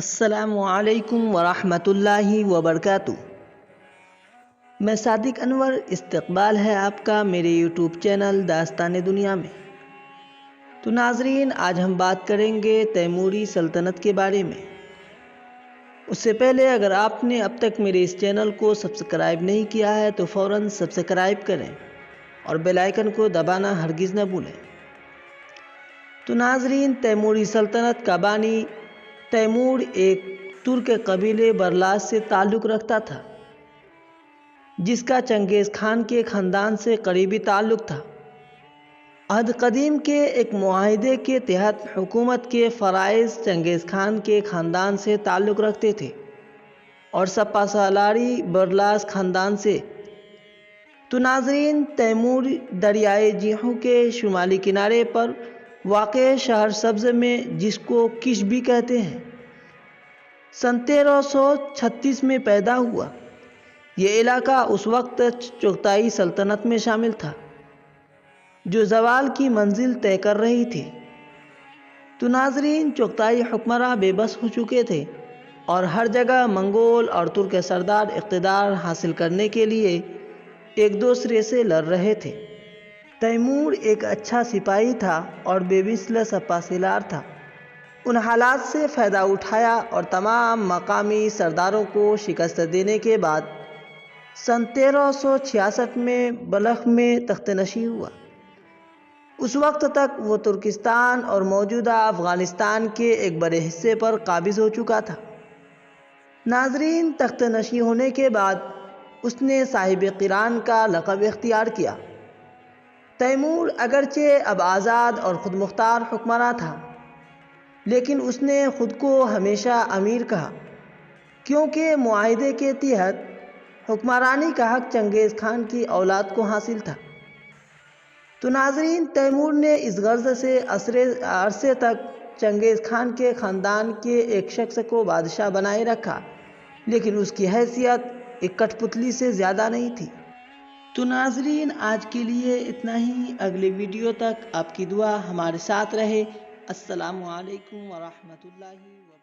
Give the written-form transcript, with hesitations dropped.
السلام علیکم ورحمۃ اللہ وبرکاتہ۔ میں صادق انور، استقبال ہے آپ کا میرے یوٹیوب چینل داستان دنیا میں۔ تو ناظرین، آج ہم بات کریں گے تیموری سلطنت کے بارے میں۔ اس سے پہلے اگر آپ نے اب تک میرے اس چینل کو سبسکرائب نہیں کیا ہے تو فوراً سبسکرائب کریں اور بیل آئیکن کو دبانا ہرگز نہ بھولیں۔ تو ناظرین، تیموری سلطنت کا بانی تیمور ایک ترک قبیلے برلاس سے تعلق رکھتا تھا، جس کا چنگیز خان کے خاندان سے قریبی تعلق تھا۔ عہد قدیم کے ایک معاہدے کے تحت حکومت کے فرائض چنگیز خان کے خاندان سے تعلق رکھتے تھے اور سپہ سالاری برلاس خاندان سے۔ تو ناظرین، تیمور دریائے جیحوں کے شمالی کنارے پر واقع شہر سبز میں، جس کو کش بھی کہتے ہیں، سن 1336 میں پیدا ہوا۔ یہ علاقہ اس وقت چغتائی سلطنت میں شامل تھا، جو زوال کی منزل طے کر رہی تھی۔ تو ناظرین، چغتائی حکمراں بے بس ہو چکے تھے اور ہر جگہ منگول اور ترک سردار اقتدار حاصل کرنے کے لیے ایک دوسرے سے لڑ رہے تھے۔ تیمور ایک اچھا سپاہی تھا اور بے مثل سپہ سالار تھا۔ ان حالات سے فائدہ اٹھایا اور تمام مقامی سرداروں کو شکست دینے کے بعد سن 1366 میں بلخ میں تخت نشین ہوا۔ اس وقت تک وہ ترکستان اور موجودہ افغانستان کے ایک بڑے حصے پر قابض ہو چکا تھا۔ ناظرین، تخت نشین ہونے کے بعد اس نے صاحب قران کا لقب اختیار کیا۔ تیمور اگرچہ اب آزاد اور خود مختار حکمراں تھا، لیکن اس نے خود کو ہمیشہ امیر کہا، کیونکہ معاہدے کے تحت حکمرانی کا حق چنگیز خان کی اولاد کو حاصل تھا۔ تو ناظرین، تیمور نے اس غرض سے عرصے تک چنگیز خان کے خاندان کے ایک شخص کو بادشاہ بنائے رکھا، لیکن اس کی حیثیت ایک کٹھ پتلی سے زیادہ نہیں تھی۔ تو ناظرین، آج کے لیے اتنا ہی۔ اگلے ویڈیو تک آپ کی دعا ہمارے ساتھ رہے۔ السلام علیکم ورحمۃ اللہ وبرکاتہ۔